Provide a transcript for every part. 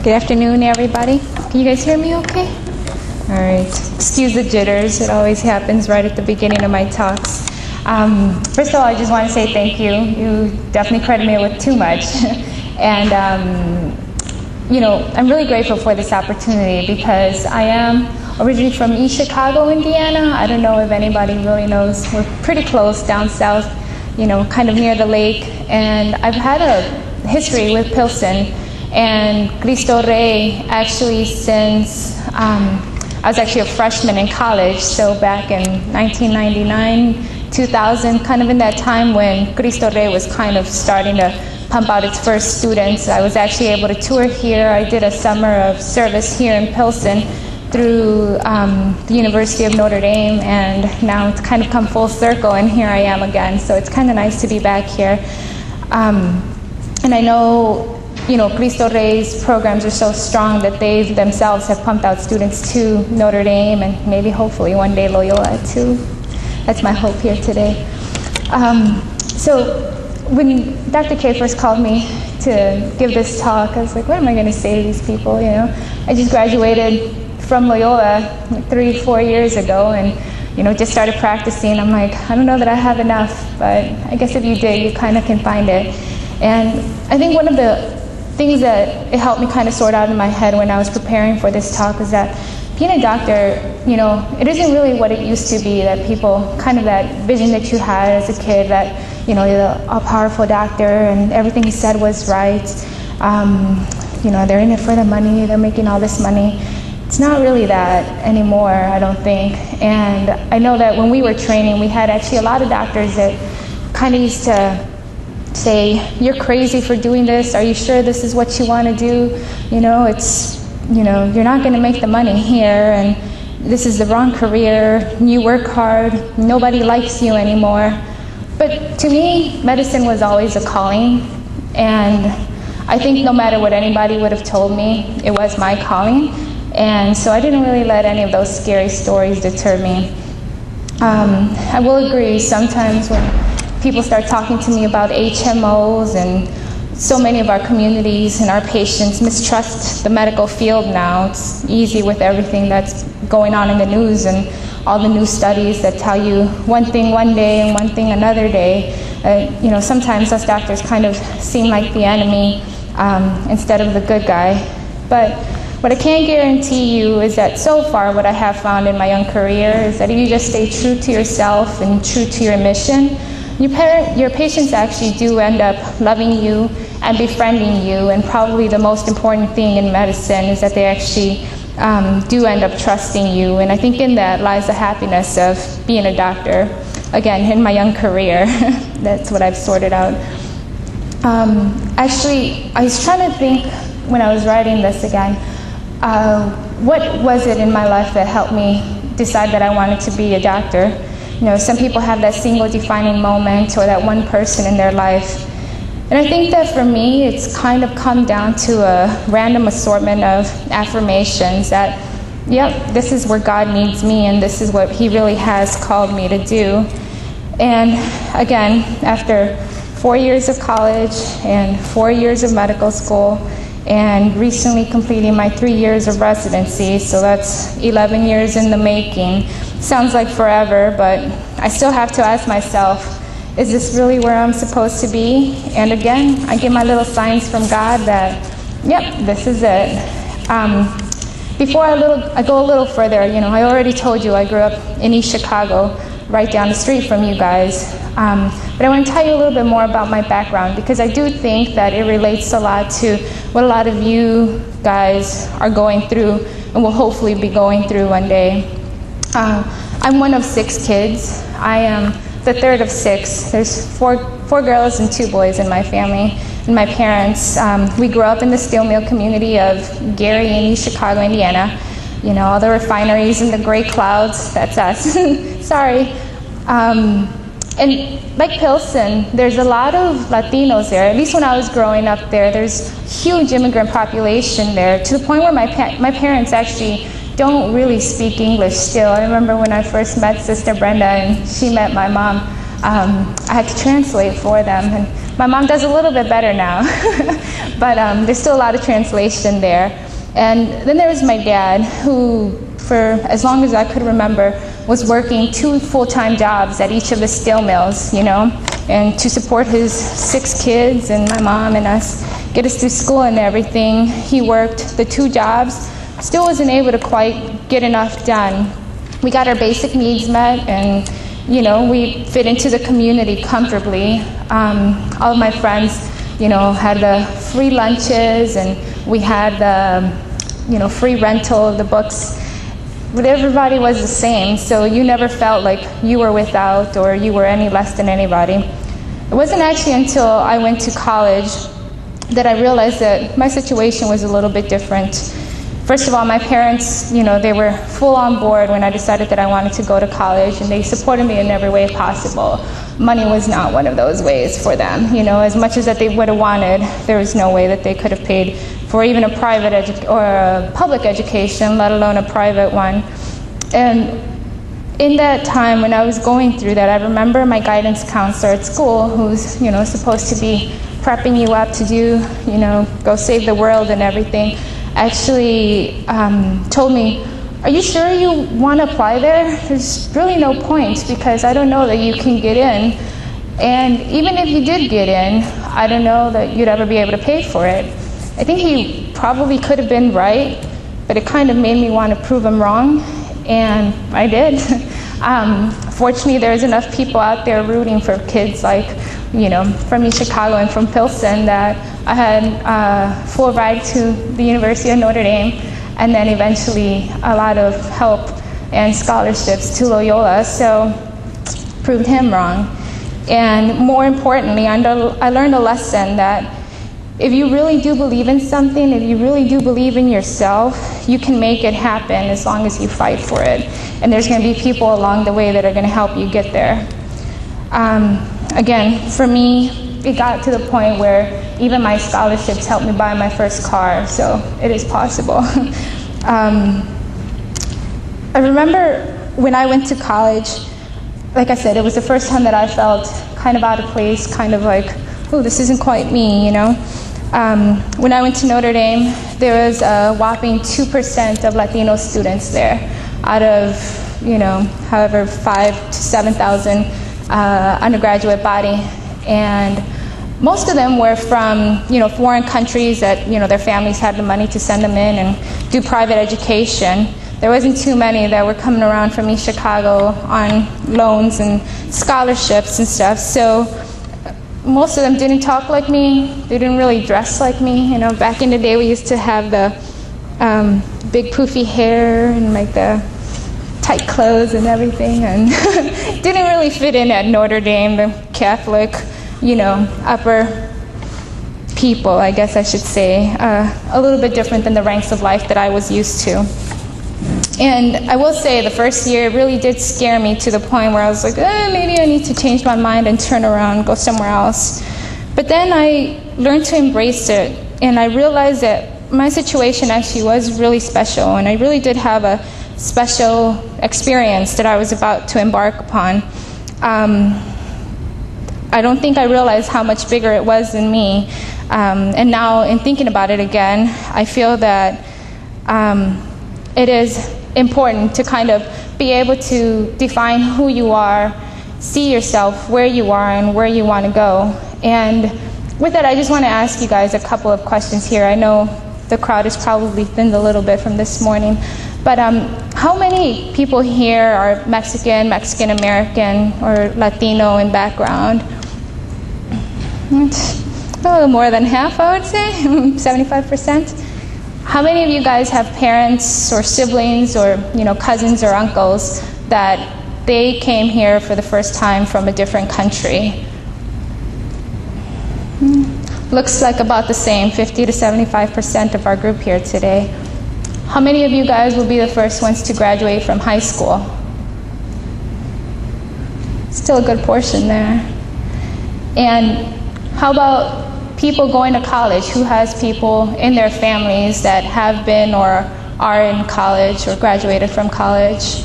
Good afternoon, everybody. Can you guys hear me okay? All right. Excuse the jitters. It always happens right at the beginning of my talks. First of all, I just want to say thank you. You definitely credit me with too much. And, I'm really grateful for this opportunity because I am originally from East Chicago, Indiana. I don't know if anybody really knows. We're pretty close down south, kind of near the lake. And I've had a history with Pilsen and Cristo Rey actually since I was actually a freshman in college, so back in 1999, 2000, kind of in that time when Cristo Rey was kind of starting to pump out its first students. I was actually able to tour here. I did a summer of service here in Pilsen through the University of Notre Dame, and now it's kind of come full circle, and here I am again, so it's kind of nice to be back here. And I know Cristo Rey's programs are so strong that they themselves have pumped out students to Notre Dame and maybe hopefully one day Loyola too. That's my hope here today. So when Dr. K first called me to give this talk, I was like, what am I going to say to these people? I just graduated from Loyola 3-4 years ago and just started practicing. I'm like, I don't know that I have enough, but I guess if you did, you kind of can find it. And I think one of the things that it helped me kind of sort out in my head when I was preparing for this talk is that being a doctor, it isn't really what it used to be, that people, kind of that vision that you had as a kid, that, you're a powerful doctor and everything he said was right. They're in it for the money, they're making all this money. It's not really that anymore, I don't think. And I know that when we were training, we had actually a lot of doctors that kind of used to say, you're crazy for doing this. Are you sure this is what you want to do? You're not going to make the money here, and this is the wrong career. You work hard. Nobody likes you anymore. But to me, medicine was always a calling, and I think no matter what anybody would have told me, it was my calling. And so I didn't really let any of those scary stories deter me. I will agree sometimes when people start talking to me about HMOs, and so many of our communities and our patients mistrust the medical field now. It's easy with everything that's going on in the news and all the new studies that tell you one thing one day and one thing another day. Sometimes us doctors kind of seem like the enemy instead of the good guy. But what I can guarantee you is that so far what I have found in my young career is that if you just stay true to yourself and true to your mission, your patients actually do end up loving you and befriending you, and probably the most important thing in medicine is that they actually do end up trusting you, and I think in that lies the happiness of being a doctor. Again, in my young career, that's what I've sorted out. Actually, I was trying to think when I was writing this again, what was it in my life that helped me decide that I wanted to be a doctor? Some people have that single defining moment or that one person in their life. And I think that for me, it's kind of come down to a random assortment of affirmations that, yep, this is where God needs me and this is what He really has called me to do. And again, after 4 years of college and 4 years of medical school and recently completing my 3 years of residency, so that's 11 years in the making. Sounds like forever, but I still have to ask myself, is this really where I'm supposed to be? And again, I get my little signs from God that, yep, this is it. Before I go a little further, I already told you I grew up in East Chicago, right down the street from you guys. But I want to tell you a little bit more about my background, because I do think that it relates a lot to what a lot of you guys are going through and will hopefully be going through one day. I'm one of 6 kids. I am the third of 6. There's four girls and 2 boys in my family. And my parents, we grew up in the steel mill community of Gary in East Chicago, Indiana. All the refineries and the gray clouds, that's us. Sorry. And like Pilsen, there's a lot of Latinos there. At least when I was growing up there, there's huge immigrant population there, to the point where my parents actually don't really speak English still. I remember when I first met Sister Brenda and she met my mom, I had to translate for them. And my mom does a little bit better now, but there's still a lot of translation there. And then there was my dad, who, for as long as I could remember, was working 2 full-time jobs at each of the steel mills, you know, and to support his 6 kids and my mom and us, get us through school and everything. He worked the 2 jobs, still wasn't able to quite get enough done. We got our basic needs met, and you know, we fit into the community comfortably. All of my friends, you know, had the free lunches, and we had the, you know, free rental of the books. But everybody was the same, so you never felt like you were without or you were any less than anybody. It wasn't actually until I went to college that I realized that my situation was a little bit different. First of all, my parents, you know, they were full on board when I decided that I wanted to go to college, and they supported me in every way possible. Money was not one of those ways for them. You know, as much as that they would have wanted, there was no way that they could have paid for even a private or a public education, let alone a private one. And in that time when I was going through that, I remember my guidance counselor at school, who's, you know, supposed to be prepping you up to do, you know, go save the world and everything, actually told me, "Are you sure you want to apply there? There's really no point, because I don't know that you can get in. And even if you did get in, I don't know that you'd ever be able to pay for it." I think he probably could have been right, but it kind of made me want to prove him wrong, and I did. Fortunately, there's enough people out there rooting for kids like, you know, from East Chicago and from Pilsen, that I had a full ride to the University of Notre Dame, and then eventually a lot of help and scholarships to Loyola, so proved him wrong. And more importantly, I learned a lesson that if you really do believe in something, if you really do believe in yourself, you can make it happen as long as you fight for it. And there's going to be people along the way that are going to help you get there. Again, for me, it got to the point where even my scholarships helped me buy my first car, so it is possible. I remember when I went to college, like I said, it was the first time that I felt kind of out of place, kind of like, oh, this isn't quite me, you know. When I went to Notre Dame, there was a whopping 2% of Latino students there out of, you know, however 5,000 to 7,000 undergraduate body, and most of them were from, you know, foreign countries that, you know, their families had the money to send them in and do private education. There wasn't too many that were coming around from East Chicago on loans and scholarships and stuff. So most of them didn't talk like me. They didn't really dress like me. You know, back in the day, we used to have the big poofy hair and like the tight clothes and everything, and didn't really fit in at Notre Dame, the Catholic, you know, upper people, I guess I should say. A little bit different than the ranks of life that I was used to. And I will say the first year really did scare me to the point where I was like, maybe I need to change my mind and turn around, go somewhere else. But then I learned to embrace it, and I realized that my situation actually was really special, and I really did have a special experience that I was about to embark upon. I don't think I realized how much bigger it was than me. And now in thinking about it again, I feel that it is important to kind of be able to define who you are, see yourself where you are and where you want to go. And with that, I just want to ask you guys a couple of questions here. I know the crowd is probably thinned a little bit from this morning, but how many people here are Mexican, Mexican-American, or Latino in background? A little more than half, I would say, 75%. How many of you guys have parents or siblings or, you know, cousins or uncles that they came here for the first time from a different country? Looks like about the same, 50 to 75% of our group here today. How many of you guys will be the first ones to graduate from high school? Still a good portion there. And how about people going to college? Who has people in their families that have been or are in college or graduated from college?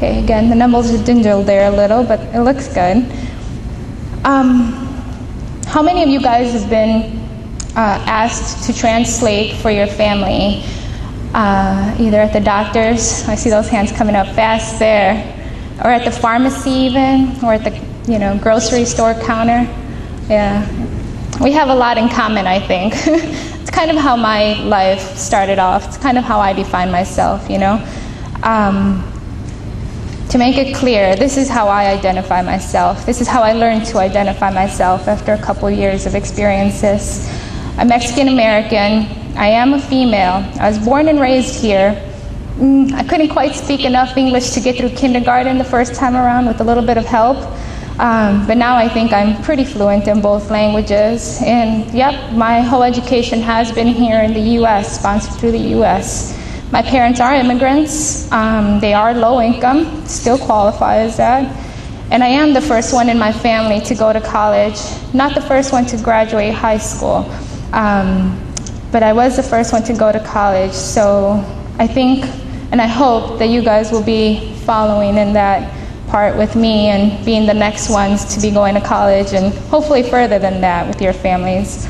Okay, again, the numbers are dwindled there a little, but it looks good. How many of you guys have been asked to translate for your family, either at the doctor's, I see those hands coming up fast there, or at the pharmacy even, or at the grocery store counter? Yeah, we have a lot in common, I think. It's kind of how my life started off. It's kind of how I define myself, To make it clear, this is how I identify myself. This is how I learned to identify myself after a couple years of experiences. I'm Mexican-American. I am a female. I was born and raised here. I couldn't quite speak enough English to get through kindergarten the first time around with a little bit of help. But now I think I'm pretty fluent in both languages. And yep, my whole education has been here in the U.S., sponsored through the U.S. My parents are immigrants. They are low income, still qualify as that. And I am the first one in my family to go to college. Not the first one to graduate high school, but I was the first one to go to college. So I think and I hope that you guys will be following in that part with me and being the next ones to be going to college and hopefully further than that with your families.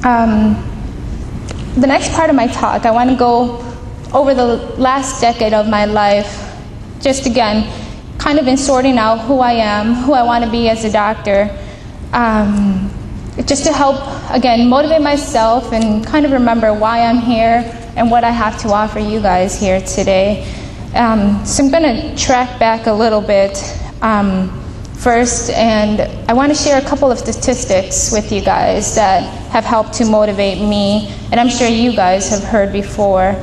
The next part of my talk, I want to go over the last decade of my life, just again, kind of in sorting out who I am, who I want to be as a doctor, just to help, again, motivate myself and kind of remember why I'm here and what I have to offer you guys here today. So I'm going to track back a little bit first, and I want to share a couple of statistics with you guys that have helped to motivate me, and I'm sure you guys have heard before.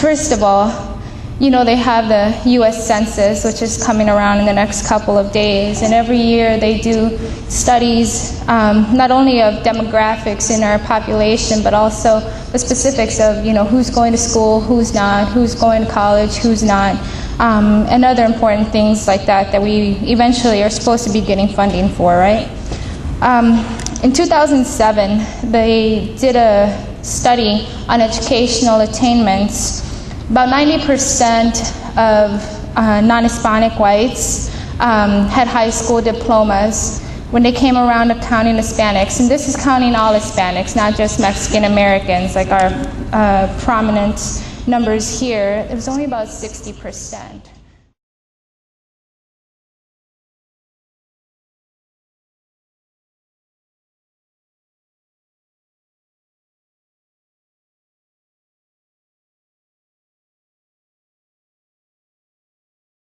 First of all, you know, they have the U.S. Census, which is coming around in the next couple of days, and every year they do studies not only of demographics in our population, but also the specifics of, you know, who's going to school, who's not, who's going to college, who's not, and other important things like that that we eventually are supposed to be getting funding for, right? In 2007, they did a study on educational attainments. About 90% of non-Hispanic whites had high school diplomas when they came around to counting Hispanics. And this is counting all Hispanics, not just Mexican Americans, like our prominent numbers here. It was only about 60%.